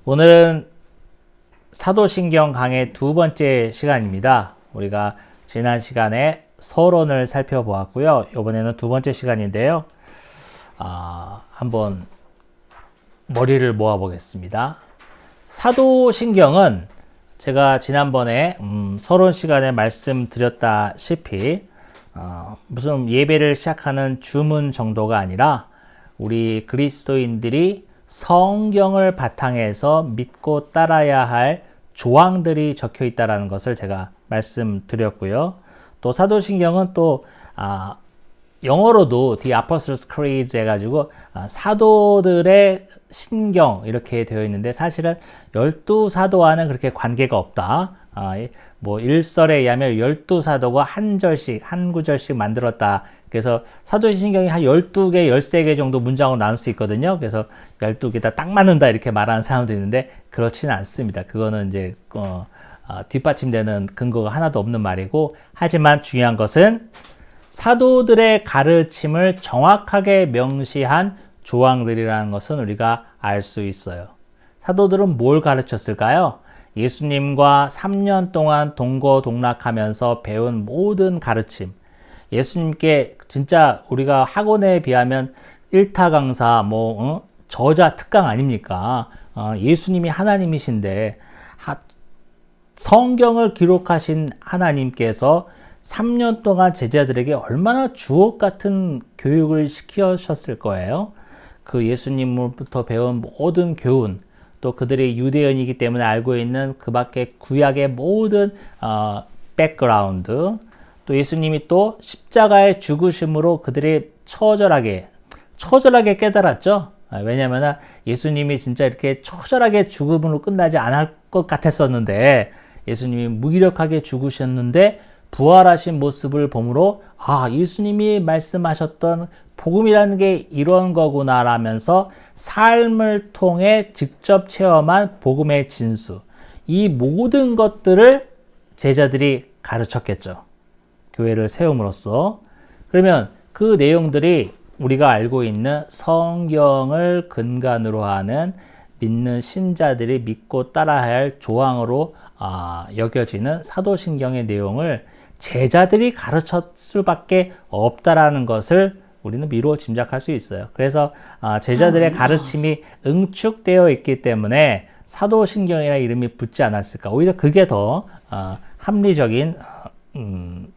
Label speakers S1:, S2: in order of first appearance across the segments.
S1: 오늘은 사도신경 강의 두 번째 시간입니다. 우리가 지난 시간에 서론을 살펴보았고요. 이번에는 두 번째 시간인데요. 한번 머리를 모아 보겠습니다. 사도신경은 제가 지난번에 서론 시간에 말씀드렸다시피 무슨 예배를 시작하는 주문 정도가 아니라 우리 그리스도인들이 성경을 바탕에서 믿고 따라야 할 조항들이 적혀 있다는 것을 제가 말씀드렸고요. 또 사도신경은 또 영어로도 The Apostles' Creed 해가지고 사도들의 신경 이렇게 되어 있는데 사실은 12사도와는 그렇게 관계가 없다. 뭐 일설에 의하면 12사도가 한 절씩, 한 구절씩 만들었다. 그래서 사도신경이 한 12개, 13개 정도 문장으로 나눌 수 있거든요. 그래서 12개 다 딱 맞는다 이렇게 말하는 사람도 있는데 그렇지는 않습니다. 그거는 이제 뒷받침되는 근거가 하나도 없는 말이고, 하지만 중요한 것은 사도들의 가르침을 정확하게 명시한 조항들이라는 것은 우리가 알 수 있어요. 사도들은 뭘 가르쳤을까요? 예수님과 3년 동안 동거동락하면서 배운 모든 가르침. 예수님께 진짜 우리가 학원에 비하면 1타 강사, 저자 특강 아닙니까? 예수님이 하나님이신데 성경을 기록하신 하나님께서 3년 동안 제자들에게 얼마나 주옥 같은 교육을 시키셨을 거예요. 그 예수님으로부터 배운 모든 교훈, 또 그들이 유대인이기 때문에 알고 있는 그 밖에 구약의 모든 백그라운드, 또 예수님이 또 십자가의 죽으심으로 그들이 처절하게 깨달았죠. 왜냐하면 예수님이 진짜 이렇게 처절하게 죽음으로 끝나지 않을 것 같았었는데, 예수님이 무기력하게 죽으셨는데 부활하신 모습을 보므로 예수님이 말씀하셨던 복음이라는 게 이런 거구나 라면서 삶을 통해 직접 체험한 복음의 진수, 이 모든 것들을 제자들이 가르쳤겠죠. 교회를 세움으로써. 그러면 그 내용들이 우리가 알고 있는 성경을 근간으로 하는 믿는 신자들이 믿고 따라야 할 조항으로 여겨지는 사도신경의 내용을 제자들이 가르쳤을 수밖에 없다라는 것을 우리는 미루어 짐작할 수 있어요. 그래서 제자들의 가르침이 응축되어 있기 때문에 사도신경이라는 이름이 붙지 않았을까. 오히려 그게 더 합리적인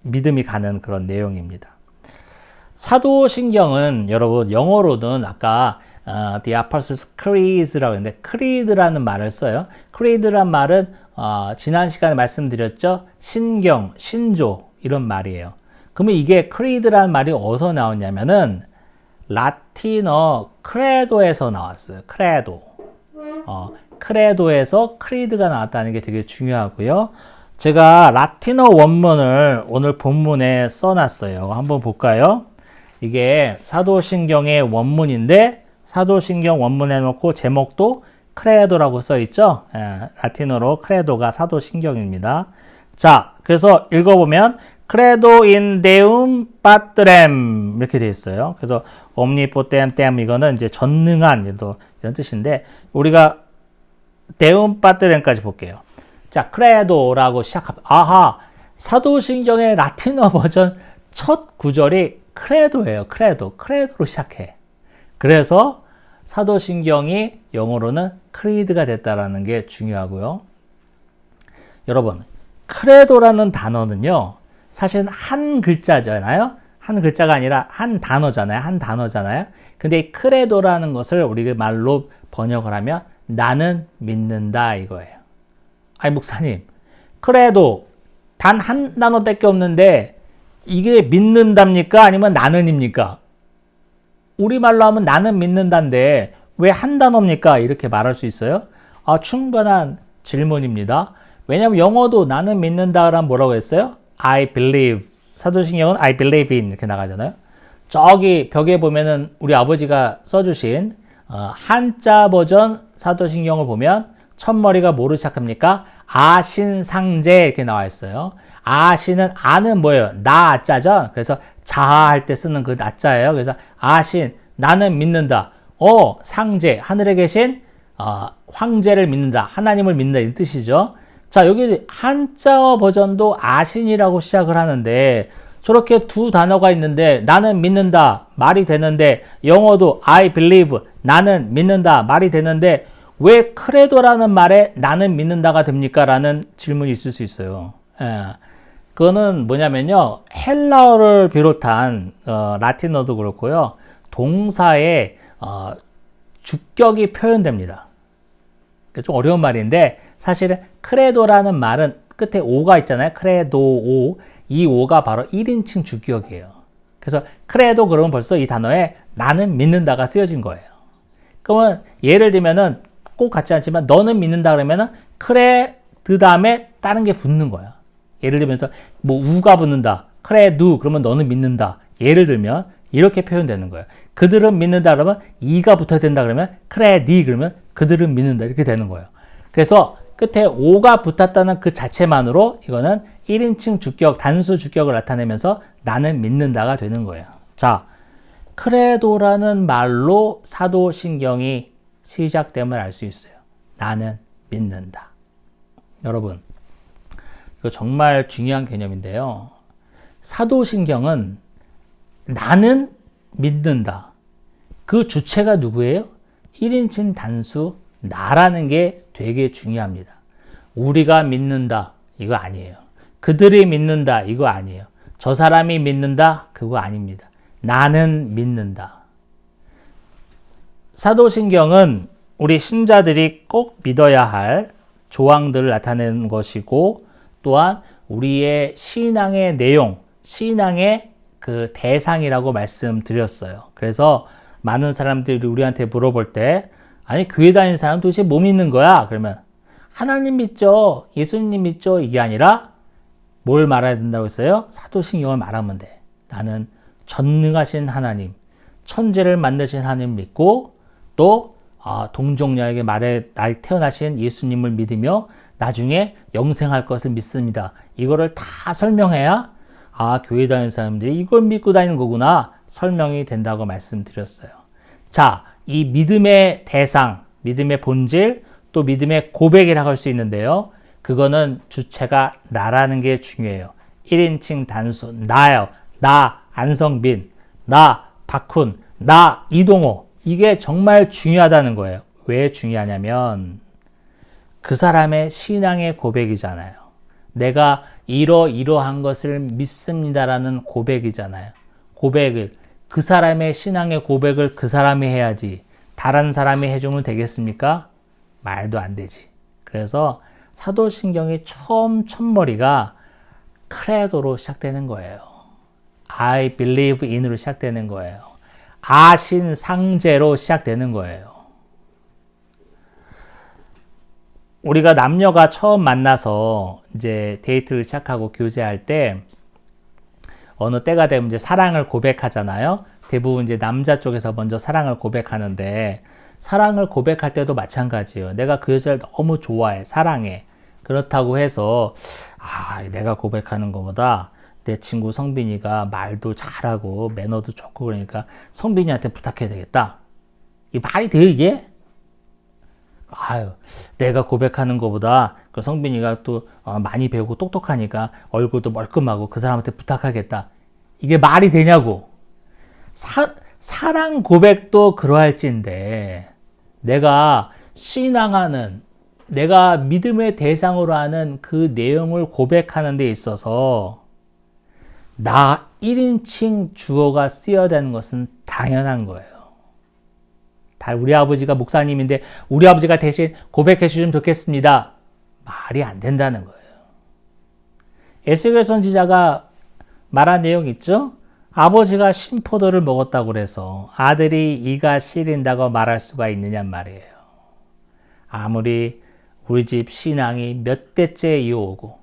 S1: 믿음이 가는 그런 내용입니다. 사도신경은 여러분 영어로는 아까 The Apostles' Creed라고 했는데 Creed라는 말을 써요. Creed라는 말은 지난 시간에 말씀드렸죠. 신경, 신조 이런 말이에요. 그러면 이게 Creed라는 말이 어디서 나왔냐면은 라틴어 크레도에서 나왔어요. 크레도. 크레도에서 Creed가 나왔다는 게 되게 중요하고요. 제가 라틴어 원문을 오늘 본문에 써놨어요. 한번 볼까요? 이게 사도신경의 원문인데 사도신경 원문에 놓고 제목도 크레도라고 써있죠. 라틴어로 크레도가 사도신경입니다. 자, 그래서 읽어보면 크레도 인 데움 파트렘 이렇게 되어 있어요. 그래서 옴니포텐템 이거는 이제 전능한 이런 뜻인데 우리가 데움 파트렘까지 볼게요. 자, 크레도라고 시작합니다. 사도신경의 라틴어 버전 첫 구절이 크레도예요. 크레도로 시작해. 그래서 사도신경이 영어로는 크리드가 됐다라는 게 중요하고요. 여러분, 크레도라는 단어는요, 사실은 한 글자잖아요. 한 글자가 아니라 한 단어잖아요. 근데 이 크레도라는 것을 우리가 말로 번역을 하면 나는 믿는다 이거예요. 목사님, 크레도 단 한 단어밖에 없는데 이게 믿는답니까? 아니면 나는입니까? 우리말로 하면 나는 믿는다인데 왜 한 단어입니까? 이렇게 말할 수 있어요? 충분한 질문입니다. 왜냐하면 영어도 나는 믿는다라면 뭐라고 했어요? I believe. 사도신경은 I believe in 이렇게 나가잖아요. 저기 벽에 보면은 우리 아버지가 써주신 한자 버전 사도신경을 보면 첫머리가 뭐로 시작합니까? 아신상제 이렇게 나와 있어요. 아는 뭐예요? 나자죠. 그래서 자할 때 쓰는 그 나자예요. 그래서 나는 믿는다. 상제, 하늘에 계신 황제를 믿는다, 하나님을 믿는다 이 뜻이죠. 자, 여기 한자어 버전도 아신이라고 시작을 하는데 저렇게 두 단어가 있는데 나는 믿는다 말이 되는데 영어도 I believe 나는 믿는다 말이 되는데 왜 크레도라는 말에 나는 믿는다가 됩니까? 라는 질문이 있을 수 있어요. 그거는 뭐냐면요. 헬라어를 비롯한 라틴어도 그렇고요. 동사에 주격이 표현됩니다. 좀 어려운 말인데 사실은 크레도라는 말은 끝에 오가 있잖아요. 크레도 오. 이 오가 바로 1인칭 주격이에요. 그래서 크레도 그러면 벌써 이 단어에 나는 믿는다가 쓰여진 거예요. 그러면 예를 들면은 꼭 같지 않지만 너는 믿는다 그러면은 크레드 다음에 다른 게 붙는 거야. 예를 들면서 뭐 우가 붙는다. 크레두 그러면 너는 믿는다. 예를 들면 이렇게 표현되는 거예요. 그들은 믿는다 그러면 이가 붙어야 된다 그러면 크레디 그러면 그들은 믿는다 이렇게 되는 거예요. 그래서 끝에 오가 붙었다는 그 자체만으로 이거는 1인칭 주격, 단수 주격을 나타내면서 나는 믿는다가 되는 거예요. 자, 크레도라는 말로 사도신경이 시작됨을 알 수 있어요. 나는 믿는다. 여러분, 이거 정말 중요한 개념인데요. 사도신경은 나는 믿는다. 그 주체가 누구예요? 1인칭 단수 나라는 게 되게 중요합니다. 우리가 믿는다. 이거 아니에요. 그들이 믿는다. 이거 아니에요. 저 사람이 믿는다. 그거 아닙니다. 나는 믿는다. 사도신경은 우리 신자들이 꼭 믿어야 할 조항들을 나타내는 것이고 또한 우리의 신앙의 내용, 신앙의 그 대상이라고 말씀드렸어요. 그래서 많은 사람들이 우리한테 물어볼 때 아니 교회 다니는 사람 도대체 뭐 믿는 거야? 그러면 하나님 믿죠? 예수님 믿죠? 이게 아니라 뭘 말해야 된다고 했어요? 사도신경을 말하면 돼. 나는 전능하신 하나님, 천지를 만드신 하나님 믿고 또 동정녀에게 태어나신 예수님을 믿으며 나중에 영생할 것을 믿습니다. 이거를 다 설명해야 교회 다니는 사람들이 이걸 믿고 다니는 거구나 설명이 된다고 말씀드렸어요. 자, 이 믿음의 대상, 믿음의 본질, 또 믿음의 고백이라고 할 수 있는데요. 그거는 주체가 나라는 게 중요해요. 1인칭 단수, 나요. 나 안성빈, 나 박훈, 나 이동호. 이게 정말 중요하다는 거예요. 왜 중요하냐면 그 사람의 신앙의 고백이잖아요. 내가 이러이러한 것을 믿습니다라는 고백이잖아요. 고백을 그 사람의 신앙의 고백을 그 사람이 해야지 다른 사람이 해주면 되겠습니까? 말도 안 되지. 그래서 사도신경의 처음 첫머리가 크레도로 시작되는 거예요. I believe in으로 시작되는 거예요. 아신상제로 시작되는 거예요. 우리가 남녀가 처음 만나서 이제 데이트를 시작하고 교제할 때 어느 때가 되면 이제 사랑을 고백하잖아요. 대부분 이제 남자 쪽에서 먼저 사랑을 고백하는데 사랑을 고백할 때도 마찬가지예요. 내가 그 여자를 너무 좋아해, 사랑해. 그렇다고 해서 내가 고백하는 것보다 내 친구 성빈이가 말도 잘하고 매너도 좋고 그러니까 성빈이한테 부탁해야 되겠다. 이 말이 돼 이게? 내가 고백하는 것보다 그 성빈이가 또 많이 배우고 똑똑하니까 얼굴도 멀끔하고 그 사람한테 부탁하겠다. 이게 말이 되냐고. 사랑 고백도 그러할진데 내가 신앙하는 내가 믿음의 대상으로 하는 그 내용을 고백하는 데 있어서 나 1인칭 주어가 쓰여야 되는 것은 당연한 거예요. 우리 아버지가 목사님인데 우리 아버지가 대신 고백해 주시면 좋겠습니다. 말이 안 된다는 거예요. 에스겔 선지자가 말한 내용 있죠? 아버지가 신포도를 먹었다고 그래서 아들이 이가 시린다고 말할 수가 있느냔 말이에요. 아무리 우리 집 신앙이 몇 대째 이어오고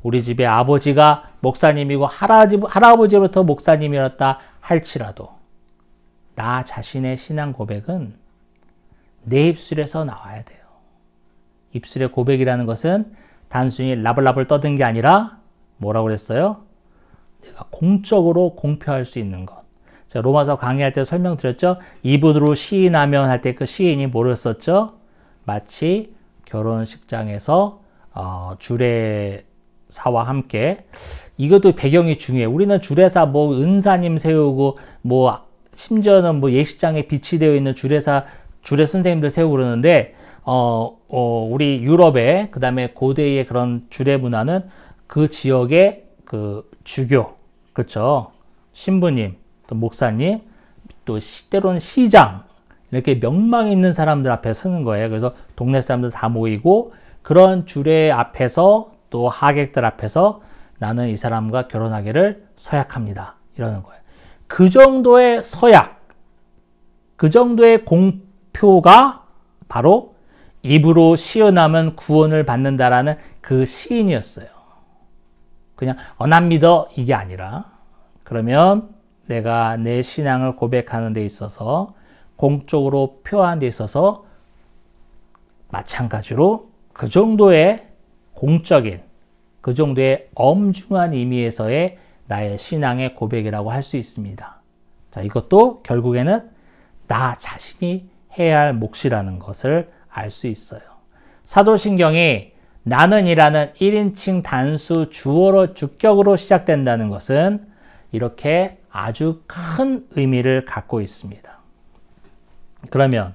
S1: 우리 집의 아버지가 목사님이고 할아버지부터 목사님이었다 할지라도 나 자신의 신앙 고백은 내 입술에서 나와야 돼요. 입술의 고백이라는 것은 단순히 라블라블 떠든 게 아니라 뭐라고 그랬어요? 내가 공적으로 공표할 수 있는 것. 제가 로마서 강의할 때 설명드렸죠? 입으로 시인하면 할 때 그 시인이 뭐를 썼죠? 마치 결혼식장에서 주례사와 함께, 이것도 배경이 중요해. 우리는 주례사 뭐 은사님 세우고 뭐 심지어는 뭐 예식장에 비치되어 있는 주례사 주례 선생님들 세우고 그러는데 우리 유럽의 그다음에 고대의 그런 주례 문화는 그 지역의 그 주교, 그렇죠? 신부님, 또 목사님, 또 때로는 시장, 이렇게 명망 있는 사람들 앞에 서는 거예요. 그래서 동네 사람들 다 모이고 그런 주례 앞에서 또 하객들 앞에서 나는 이 사람과 결혼하기를 서약합니다. 이러는 거예요. 그 정도의 서약, 그 정도의 공표가 바로 입으로 시어나면 구원을 받는다라는 그 시인이었어요. 그냥 난 믿어 이게 아니라, 그러면 내가 내 신앙을 고백하는 데 있어서 공적으로 표하는 데 있어서 마찬가지로 그 정도의 공적인, 그 정도의 엄중한 의미에서의 나의 신앙의 고백이라고 할 수 있습니다. 자, 이것도 결국에는 나 자신이 해야 할 몫이라는 것을 알 수 있어요. 사도신경이 나는이라는 1인칭 단수 주어로 주격으로 시작된다는 것은 이렇게 아주 큰 의미를 갖고 있습니다. 그러면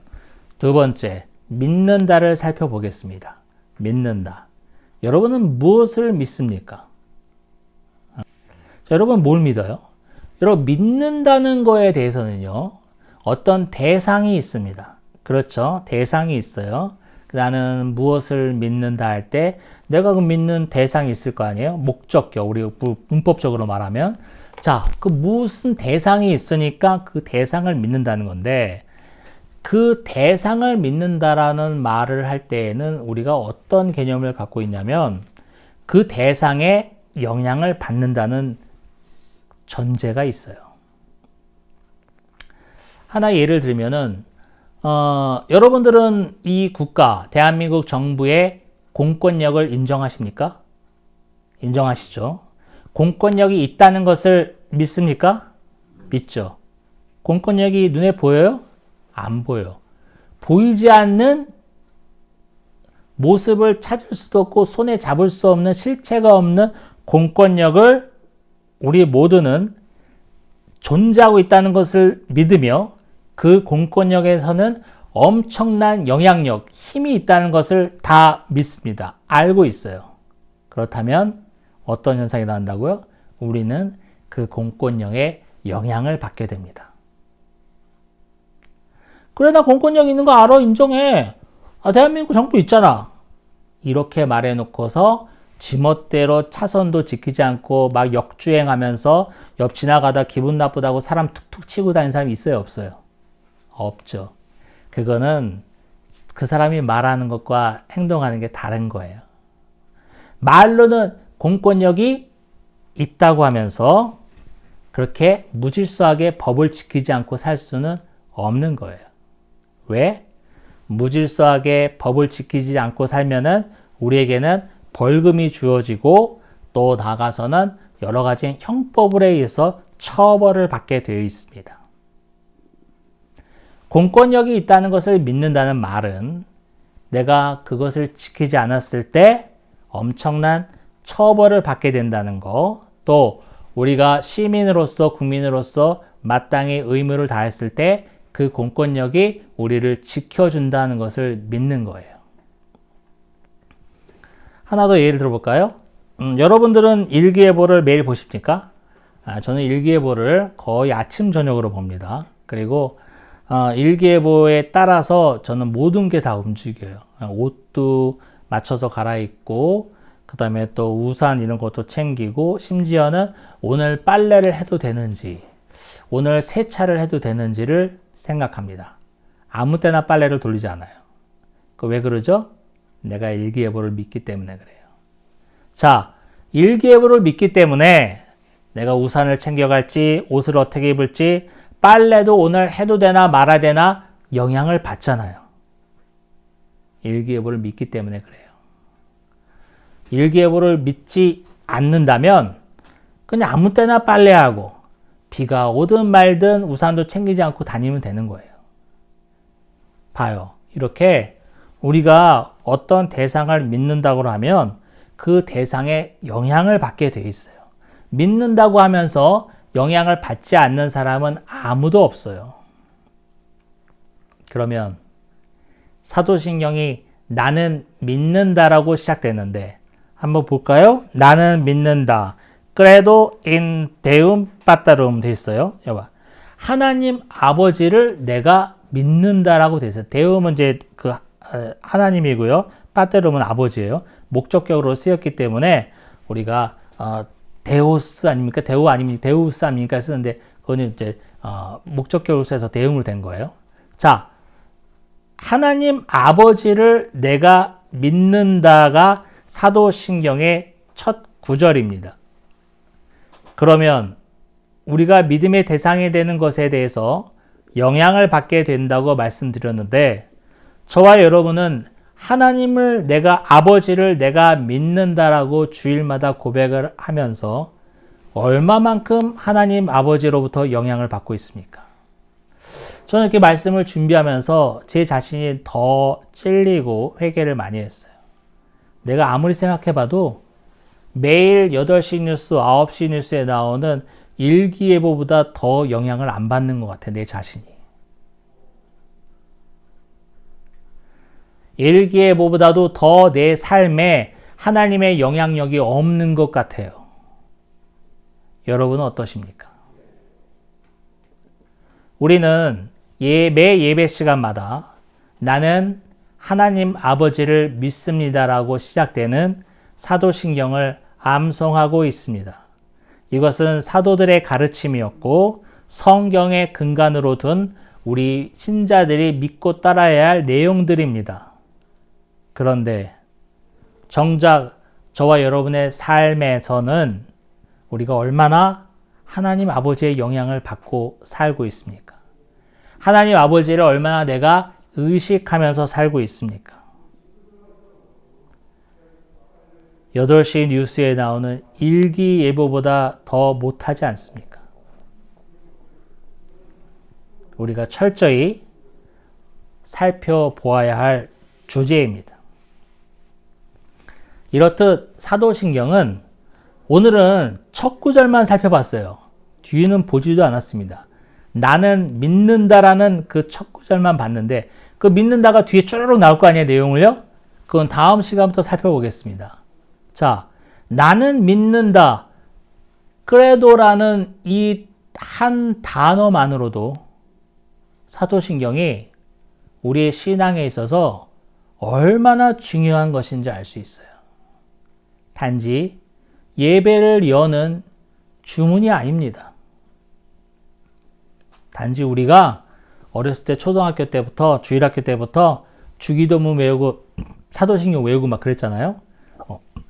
S1: 두 번째, 믿는다를 살펴보겠습니다. 믿는다. 여러분은 무엇을 믿습니까? 자, 여러분 뭘 믿어요? 여러분 믿는다는 거에 대해서는요, 어떤 대상이 있습니다. 그렇죠? 대상이 있어요. 나는 무엇을 믿는다 할 때 내가 그 믿는 대상이 있을 거 아니에요? 목적격, 우리 문법적으로 말하면. 자, 그 무슨 대상이 있으니까 그 대상을 믿는다는 건데, 그 대상을 믿는다라는 말을 할 때에는 우리가 어떤 개념을 갖고 있냐면 그 대상에 영향을 받는다는 전제가 있어요. 하나 예를 들면은 여러분들은 이 국가, 대한민국 정부의 공권력을 인정하십니까? 인정하시죠? 공권력이 있다는 것을 믿습니까? 믿죠. 공권력이 눈에 보여요? 안 보여. 보이지 않는 모습을 찾을 수도 없고 손에 잡을 수 없는 실체가 없는 공권력을 우리 모두는 존재하고 있다는 것을 믿으며 그 공권력에서는 엄청난 영향력, 힘이 있다는 것을 다 믿습니다. 알고 있어요. 그렇다면 어떤 현상이 일어난다고요? 우리는 그 공권력의 영향을 받게 됩니다. 그래, 나 공권력 있는 거 알아, 인정해. 대한민국 정부 있잖아. 이렇게 말해놓고서 지멋대로 차선도 지키지 않고 막 역주행하면서 옆 지나가다 기분 나쁘다고 사람 툭툭 치고 다니는 사람이 있어요, 없어요? 없죠. 그거는 그 사람이 말하는 것과 행동하는 게 다른 거예요. 말로는 공권력이 있다고 하면서 그렇게 무질서하게 법을 지키지 않고 살 수는 없는 거예요. 왜? 무질서하게 법을 지키지 않고 살면은 우리에게는 벌금이 주어지고 또 나가서는 여러 가지 형법에 의해서 처벌을 받게 되어 있습니다. 공권력이 있다는 것을 믿는다는 말은 내가 그것을 지키지 않았을 때 엄청난 처벌을 받게 된다는 거, 또 우리가 시민으로서 국민으로서 마땅히 의무를 다했을 때 그 공권력이 우리를 지켜준다는 것을 믿는 거예요. 하나 더 예를 들어볼까요? 여러분들은 일기예보를 매일 보십니까? 저는 일기예보를 거의 아침 저녁으로 봅니다. 그리고 일기예보에 따라서 저는 모든 게 다 움직여요. 옷도 맞춰서 갈아입고 그 다음에 또 우산 이런 것도 챙기고, 심지어는 오늘 빨래를 해도 되는지 오늘 세차를 해도 되는지를 생각합니다. 아무 때나 빨래를 돌리지 않아요. 왜 그러죠? 내가 일기예보를 믿기 때문에 그래요. 자, 일기예보를 믿기 때문에 내가 우산을 챙겨갈지 옷을 어떻게 입을지 빨래도 오늘 해도 되나 말아야 되나 영향을 받잖아요. 일기예보를 믿기 때문에 그래요. 일기예보를 믿지 않는다면 그냥 아무 때나 빨래하고 비가 오든 말든 우산도 챙기지 않고 다니면 되는 거예요. 봐요. 이렇게 우리가 어떤 대상을 믿는다고 하면 그 대상에 영향을 받게 돼 있어요. 믿는다고 하면서 영향을 받지 않는 사람은 아무도 없어요. 그러면 사도신경이 나는 믿는다라고 시작되는데 한번 볼까요? 나는 믿는다. 그래도 in deum patrorum 돼 있어요. 여봐. 하나님 아버지를 내가 믿는다라고 돼 있어요. deum은 이제 그 하나님이고요. patrum은 아버지예요. 목적격으로 쓰였기 때문에 우리가 데우스 아닙니까? 데우 아닙니까? 데우스 아닙니까? 쓰는데 그거는 이제 목적격으로 써서 대응으로 된 거예요. 자, 하나님 아버지를 내가 믿는다가 사도신경의 첫 구절입니다. 그러면 우리가 믿음의 대상이 되는 것에 대해서 영향을 받게 된다고 말씀드렸는데 저와 여러분은 하나님을 아버지를 내가 믿는다라고 주일마다 고백을 하면서 얼마만큼 하나님 아버지로부터 영향을 받고 있습니까? 저는 이렇게 말씀을 준비하면서 제 자신이 더 찔리고 회개를 많이 했어요. 내가 아무리 생각해봐도 매일 8시 뉴스, 9시 뉴스에 나오는 일기예보보다 더 영향을 안 받는 것 같아, 내 자신이. 일기예보보다도 더 내 삶에 하나님의 영향력이 없는 것 같아요. 여러분은 어떠십니까? 우리는 매 예배 시간마다 나는 하나님 아버지를 믿습니다라고 시작되는 사도신경을 암송하고 있습니다. 이것은 사도들의 가르침이었고 성경의 근간으로 둔 우리 신자들이 믿고 따라야 할 내용들입니다. 그런데 정작 저와 여러분의 삶에서는 우리가 얼마나 하나님 아버지의 영향을 받고 살고 있습니까? 하나님 아버지를 얼마나 내가 의식하면서 살고 있습니까? 8시 뉴스에 나오는 일기예보보다 더 못하지 않습니까? 우리가 철저히 살펴보아야 할 주제입니다. 이렇듯 사도신경은 오늘은 첫 구절만 살펴봤어요. 뒤는 보지도 않았습니다. 나는 믿는다라는 그 첫 구절만 봤는데 그 믿는다가 뒤에 쭈르륵 나올 거 아니에요, 내용을요? 그건 다음 시간부터 살펴보겠습니다. 자, 나는 믿는다. 그래도라는 이 한 단어만으로도 사도신경이 우리의 신앙에 있어서 얼마나 중요한 것인지 알 수 있어요. 단지 예배를 여는 주문이 아닙니다. 단지 우리가 어렸을 때 초등학교 때부터 주일학교 때부터 주기도문 외우고 사도신경 외우고 막 그랬잖아요.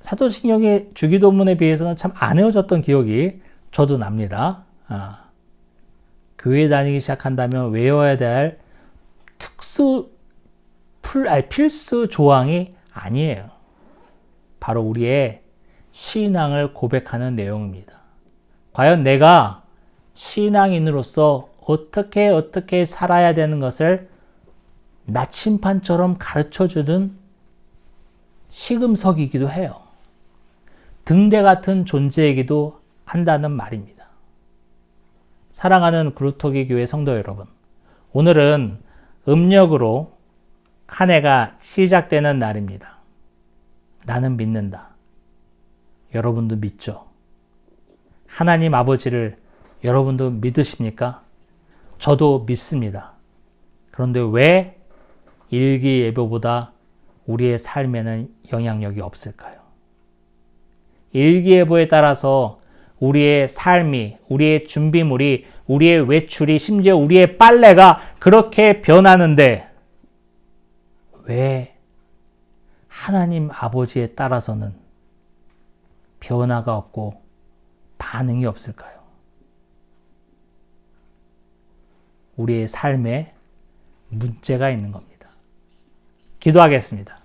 S1: 사도신경의 주기도문에 비해서는 참 안 외워졌던 기억이 저도 납니다. 교회 다니기 시작한다면 외워야 될 필수 조항이 아니에요. 바로 우리의 신앙을 고백하는 내용입니다. 과연 내가 신앙인으로서 어떻게 살아야 되는 것을 나침판처럼 가르쳐주는 시금석이기도 해요. 등대 같은 존재이기도 한다는 말입니다. 사랑하는 그루터기 교회 성도 여러분, 오늘은 음력으로 한 해가 시작되는 날입니다. 나는 믿는다. 여러분도 믿죠? 하나님 아버지를 여러분도 믿으십니까? 저도 믿습니다. 그런데 왜 일기예보보다 우리의 삶에는 영향력이 없을까요? 일기예보에 따라서 우리의 삶이, 우리의 준비물이, 우리의 외출이, 심지어 우리의 빨래가 그렇게 변하는데 왜 하나님 아버지에 따라서는 변화가 없고 반응이 없을까요? 우리의 삶에 문제가 있는 겁니다. 기도하겠습니다.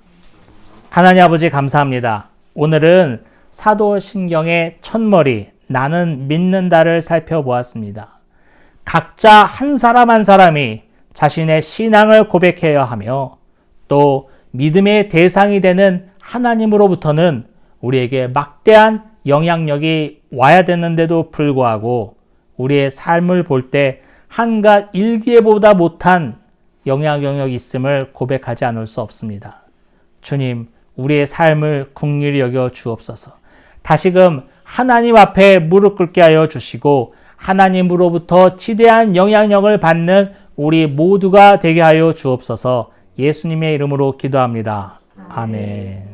S1: 하나님 아버지 감사합니다. 오늘은 사도신경의 첫머리 나는 믿는다를 살펴보았습니다. 각자 한 사람 한 사람이 자신의 신앙을 고백해야 하며 또 믿음의 대상이 되는 하나님으로부터는 우리에게 막대한 영향력이 와야 되는데도 불구하고 우리의 삶을 볼 때 한갓 일기예보다 못한 영향력이 있음을 고백하지 않을 수 없습니다. 주님, 우리의 삶을 긍휼히 여겨 주옵소서. 다시금 하나님 앞에 무릎 꿇게 하여 주시고 하나님으로부터 지대한 영향력을 받는 우리 모두가 되게 하여 주옵소서. 예수님의 이름으로 기도합니다. 아멘.